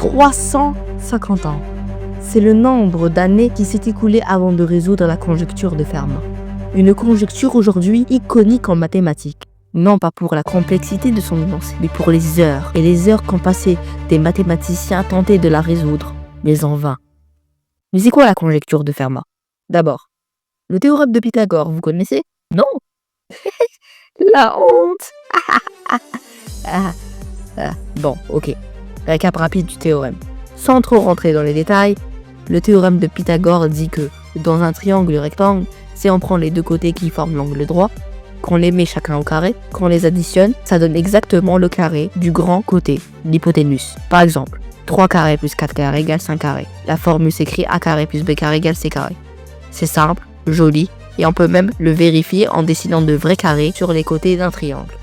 350 ans. C'est le nombre d'années qui s'est écoulé avant de résoudre la conjecture de Fermat. Une conjecture aujourd'hui iconique en mathématiques. Non pas pour la complexité de son énoncé, mais pour les heures et les heures qu'ont passé des mathématiciens à tenter de la résoudre, mais en vain. Mais c'est quoi la conjecture de Fermat? D'abord, le théorème de Pythagore, vous connaissez? Non? La honte. Bon, ok. Récap rapide du théorème. Sans trop rentrer dans les détails, le théorème de Pythagore dit que dans un triangle rectangle, si on prend les deux côtés qui forment l'angle droit, qu'on les met chacun au carré, qu'on les additionne, ça donne exactement le carré du grand côté, l'hypoténuse. Par exemple, 3 carrés plus 4 carrés égale 5 carrés. La formule s'écrit a carré plus b carré égale c carré. C'est simple, joli, et on peut même le vérifier en dessinant de vrais carrés sur les côtés d'un triangle.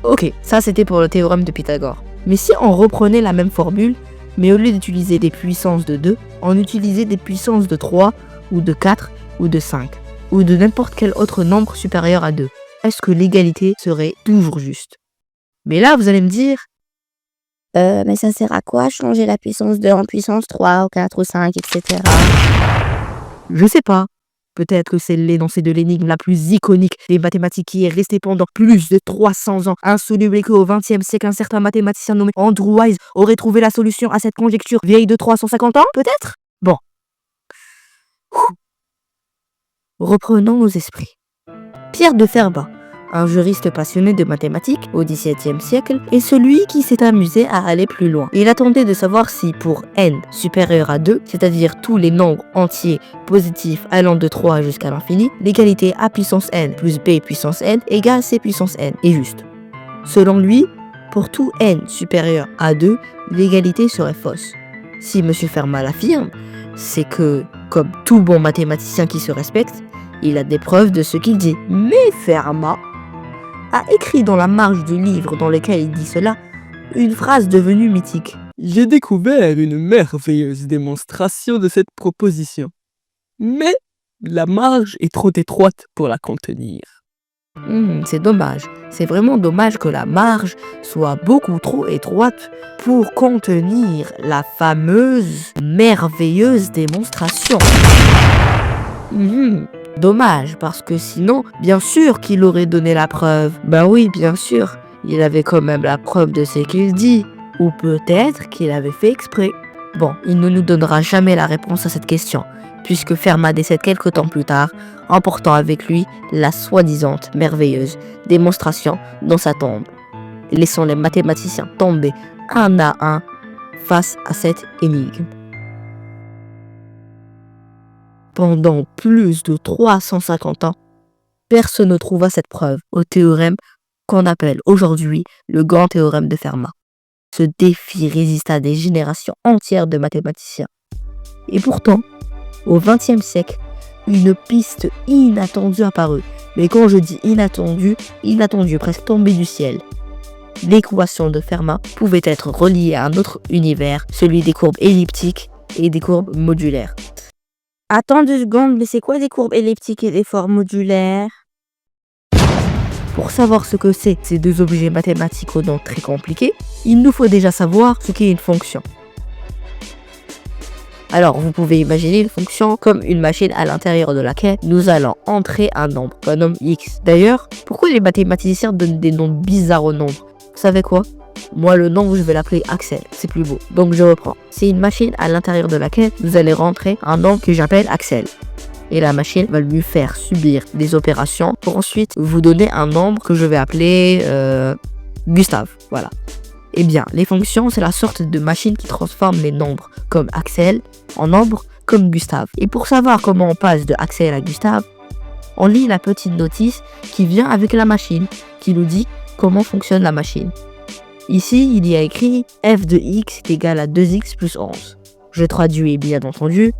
Ok, ça c'était pour le théorème de Pythagore. Mais si on reprenait la même formule, mais au lieu d'utiliser des puissances de 2, on utilisait des puissances de 3, ou de 4, ou de 5, ou de n'importe quel autre nombre supérieur à 2, est-ce que l'égalité serait toujours juste? Mais là, vous allez me dire, mais ça sert à quoi changer la puissance 2 en puissance 3, ou 4, ou 5, etc. Je sais pas. Peut-être que c'est l'énoncé de l'énigme la plus iconique des mathématiques qui est restée pendant plus de 300 ans insoluble et qu'au XXe siècle, un certain mathématicien nommé Andrew Wise aurait trouvé la solution à cette conjecture vieille de 350 ans, peut-être? Bon. Reprenons nos esprits. Pierre de Fermat, un juriste passionné de mathématiques au XVIIe siècle, est celui qui s'est amusé à aller plus loin. Il a tenté de savoir si pour n supérieur à 2, c'est-à-dire tous les nombres entiers positifs allant de 3 jusqu'à l'infini, l'égalité a puissance n plus b puissance n égale c puissance n est juste. Selon lui, pour tout n supérieur à 2, l'égalité serait fausse. Si M. Fermat l'affirme, c'est que, comme tout bon mathématicien qui se respecte, il a des preuves de ce qu'il dit. Mais Fermat a écrit dans la marge du livre dans lequel il dit cela, une phrase devenue mythique. J'ai découvert une merveilleuse démonstration de cette proposition. Mais la marge est trop étroite pour la contenir. C'est dommage. C'est vraiment dommage que la marge soit beaucoup trop étroite pour contenir la fameuse merveilleuse démonstration. Dommage, parce que sinon, bien sûr qu'il aurait donné la preuve. Ben oui, bien sûr, il avait quand même la preuve de ce qu'il dit. Ou peut-être qu'il avait fait exprès. Bon, il ne nous donnera jamais la réponse à cette question, puisque Fermat décède quelque temps plus tard, emportant avec lui la soi-disant merveilleuse démonstration dans sa tombe, laissant les mathématiciens tomber un à un face à cette énigme. Pendant plus de 350 ans, personne ne trouva cette preuve au théorème qu'on appelle aujourd'hui le grand théorème de Fermat. Ce défi résista à des générations entières de mathématiciens. Et pourtant, au XXe siècle, une piste inattendue apparut. Mais quand je dis inattendue, presque tombée du ciel. L'équation de Fermat pouvait être reliée à un autre univers, celui des courbes elliptiques et des courbes modulaires. Attends 2 secondes, mais c'est quoi des courbes elliptiques et des formes modulaires? Pour savoir ce que c'est ces deux objets mathématiques aux noms très compliqués, il nous faut déjà savoir ce qu'est une fonction. Alors, vous pouvez imaginer une fonction comme une machine à l'intérieur de laquelle nous allons entrer un nombre, qu'on nomme x. D'ailleurs, pourquoi les mathématiciens donnent des noms bizarres aux nombres? Vous savez quoi? Moi, le nombre, je vais l'appeler Axel, c'est plus beau. Donc, je reprends. C'est une machine à l'intérieur de laquelle vous allez rentrer un nombre que j'appelle Axel. Et la machine va lui faire subir des opérations pour ensuite vous donner un nombre que je vais appeler Gustave. Voilà. Eh bien, les fonctions, c'est la sorte de machine qui transforme les nombres comme Axel en nombres comme Gustave. Et pour savoir comment on passe de Axel à Gustave, on lit la petite notice qui vient avec la machine, qui nous dit comment fonctionne la machine. Ici, il y a écrit f de x est égal à 2x plus 11. Je traduis bien entendu.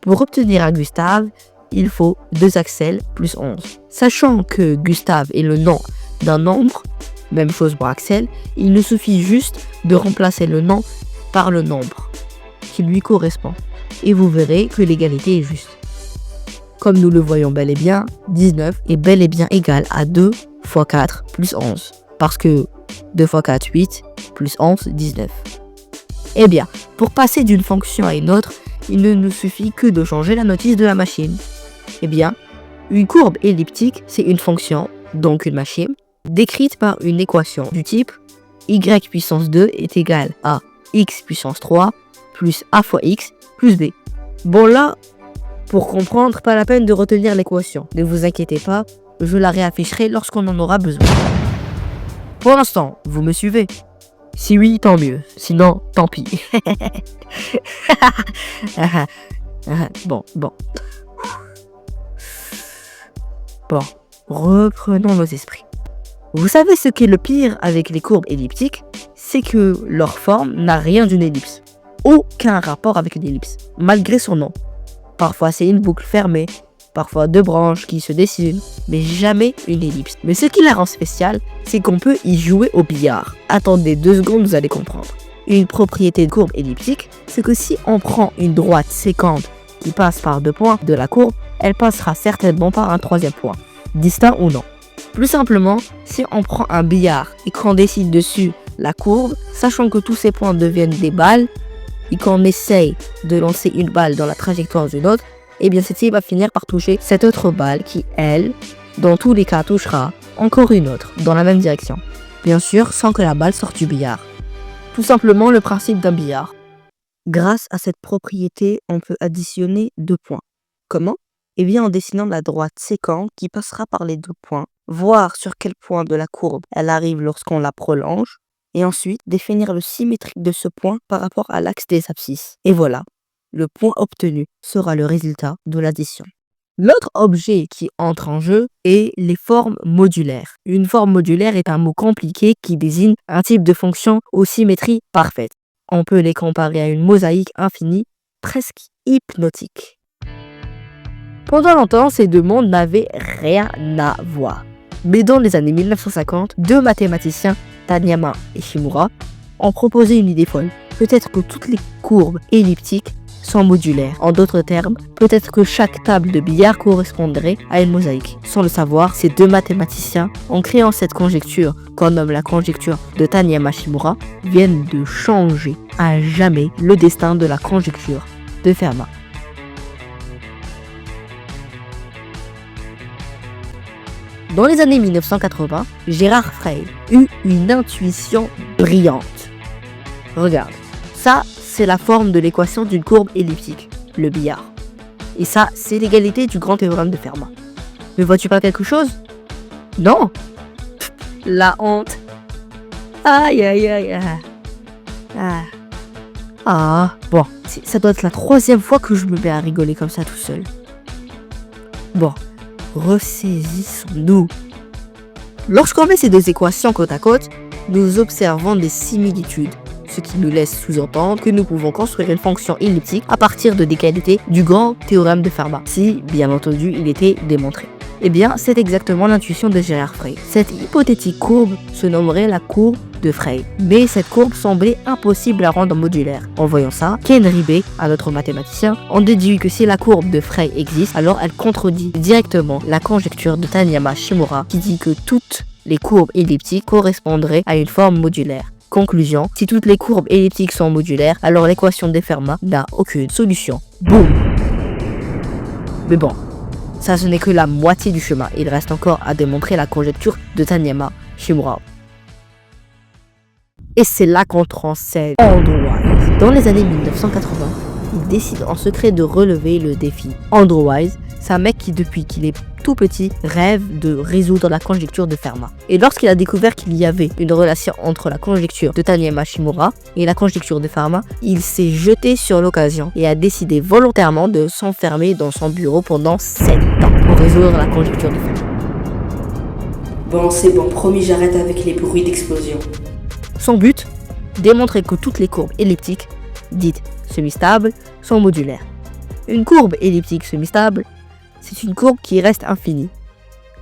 Pour obtenir un Gustave, il faut 2 Axel plus 11. Sachant que Gustave est le nom d'un nombre, même chose pour Axel, il nous suffit juste de remplacer le nom par le nombre qui lui correspond. Et vous verrez que l'égalité est juste. Comme nous le voyons bel et bien, 19 est bel et bien égal à 2 fois 4 plus 11. Parce que 2 fois 4, 8, plus 11, 19. Eh bien, pour passer d'une fonction à une autre, il ne nous suffit que de changer la notice de la machine. Eh bien, une courbe elliptique, c'est une fonction, donc une machine, décrite par une équation du type y puissance 2 est égal à x puissance 3 plus a fois x plus b. Bon là, pour comprendre, pas la peine de retenir l'équation. Ne vous inquiétez pas, je la réafficherai lorsqu'on en aura besoin. Pour l'instant, vous me suivez? Si oui, tant mieux. Sinon, tant pis. Bon. Bon, reprenons nos esprits. Vous savez ce qu'est le pire avec les courbes elliptiques? C'est que leur forme n'a rien d'une ellipse. Aucun rapport avec une ellipse, malgré son nom. Parfois c'est une boucle fermée, parfois deux branches qui se dessinent, mais jamais une ellipse. Mais ce qui la rend spéciale, c'est qu'on peut y jouer au billard. Attendez 2 secondes, vous allez comprendre. Une propriété de courbe elliptique, c'est que si on prend une droite sécante qui passe par 2 points de la courbe, elle passera certainement par un 3e point, distinct ou non. Plus simplement, si on prend un billard et qu'on dessine dessus la courbe, sachant que tous ces points deviennent des balles, et qu'on essaye de lancer une balle dans la trajectoire d'une autre, eh bien celle-ci va finir par toucher cette autre balle qui, elle, dans tous les cas touchera encore une autre, dans la même direction. Bien sûr, sans que la balle sorte du billard. Tout simplement le principe d'un billard. Grâce à cette propriété, on peut additionner 2 points. Comment? Eh bien en dessinant la droite sécante qui passera par les 2 points, voir sur quel point de la courbe elle arrive lorsqu'on la prolonge, et ensuite définir le symétrique de ce point par rapport à l'axe des abscisses. Et voilà, le point obtenu sera le résultat de l'addition. L'autre objet qui entre en jeu est les formes modulaires. Une forme modulaire est un mot compliqué qui désigne un type de fonction aux symétries parfaites. On peut les comparer à une mosaïque infinie, presque hypnotique. Pendant longtemps, ces 2 mondes n'avaient rien à voir. Mais dans les années 1950, 2 mathématiciens, Taniyama et Shimura, ont proposé une idée folle. Peut-être que toutes les courbes elliptiques sont modulaires. En d'autres termes, peut-être que chaque table de billard correspondrait à une mosaïque. Sans le savoir, ces 2 mathématiciens, en créant cette conjecture qu'on nomme la conjecture de Taniyama-Shimura, viennent de changer à jamais le destin de la conjecture de Fermat. Dans les années 1980, Gérard Frey eut une intuition brillante. Regarde, ça c'est la forme de l'équation d'une courbe elliptique, le billard. Et ça c'est l'égalité du grand théorème de Fermat. Ne vois-tu pas quelque chose? Non. La honte. Aïe aïe aïe. Bon, ça doit être la 3e fois que je me mets à rigoler comme ça tout seul. Bon. Ressaisissons-nous. Lorsqu'on met ces 2 équations côte à côte, nous observons des similitudes, ce qui nous laisse sous-entendre que nous pouvons construire une fonction elliptique à partir de l'égalité du grand théorème de Fermat, si, bien entendu, il était démontré. Eh bien, c'est exactement l'intuition de Gérard Frey. Cette hypothétique courbe se nommerait la courbe de Frey. Mais cette courbe semblait impossible à rendre modulaire. En voyant ça, Ken Ribet, un autre mathématicien, en déduit que si la courbe de Frey existe, alors elle contredit directement la conjecture de Taniyama-Shimura qui dit que toutes les courbes elliptiques correspondraient à une forme modulaire. Conclusion, si toutes les courbes elliptiques sont modulaires, alors l'équation de Fermat n'a aucune solution. Boum! Mais bon, ça ce n'est que la moitié du chemin. Il reste encore à démontrer la conjecture de Taniyama-Shimura. Et c'est là qu'entre en scène Andrew Wise. Dans les années 1980, il décide en secret de relever le défi. Andrew Wise, c'est un mec qui depuis qu'il est tout petit rêve de résoudre la conjecture de Fermat. Et lorsqu'il a découvert qu'il y avait une relation entre la conjecture de Taniyama-Shimura et la conjecture de Fermat, il s'est jeté sur l'occasion et a décidé volontairement de s'enfermer dans son bureau pendant 7 ans pour résoudre la conjecture de Fermat. Bon, c'est bon, promis, j'arrête avec les bruits d'explosion. Son but, démontrer que toutes les courbes elliptiques, dites semi-stables, sont modulaires. Une courbe elliptique semi-stable, c'est une courbe qui reste infinie.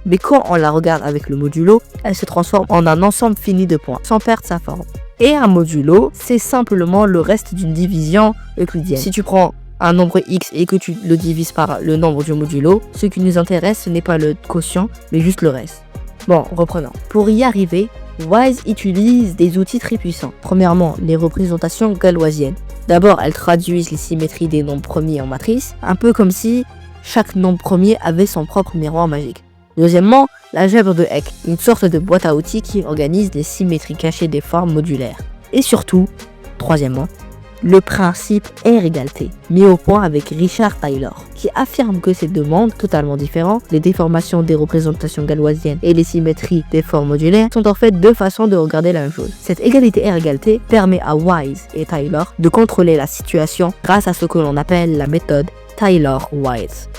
Mais quand on la regarde avec le modulo, elle se transforme en un ensemble fini de points, sans perdre sa forme. Et un modulo, c'est simplement le reste d'une division euclidienne. Si tu prends un nombre x et que tu le divises par le nombre du modulo, ce qui nous intéresse, ce n'est pas le quotient, mais juste le reste. Bon, reprenons. Pour y arriver, Wise utilise des outils très puissants. Premièrement, les représentations galoisiennes. D'abord, elles traduisent les symétries des nombres premiers en matrice, un peu comme si chaque nombre premier avait son propre miroir magique. Deuxièmement, l'algèbre de Eck, une sorte de boîte à outils qui organise les symétries cachées des formes modulaires. Et surtout, troisièmement, le principe R-égalité, mis au point avec Richard Taylor, qui affirme que ces deux mondes totalement différents, les déformations des représentations galoisiennes et les symétries des formes modulaires, sont en fait deux façons de regarder la même chose. Cette égalité R-égalité permet à Wise et Taylor de contrôler la situation grâce à ce que l'on appelle la méthode Taylor-Wise.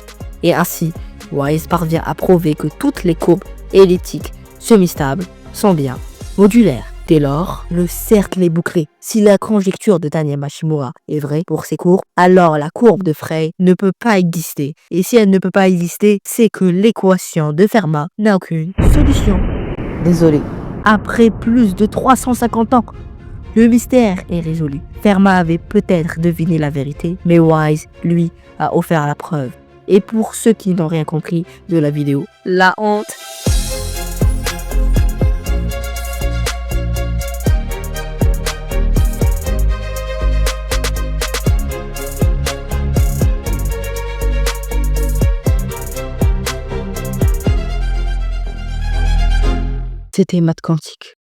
Et ainsi, Wise parvient à prouver que toutes les courbes elliptiques semi-stables sont bien modulaires. Dès lors, le cercle est bouclé. Si la conjecture de Taniyama-Shimura est vraie pour ces courbes, alors la courbe de Frey ne peut pas exister. Et si elle ne peut pas exister, c'est que l'équation de Fermat n'a aucune solution. Désolé. Après plus de 350 ans, le mystère est résolu. Fermat avait peut-être deviné la vérité, mais Wise, lui, a offert la preuve. Et pour ceux qui n'ont rien compris de la vidéo, la honte. C'était Maths Quantique.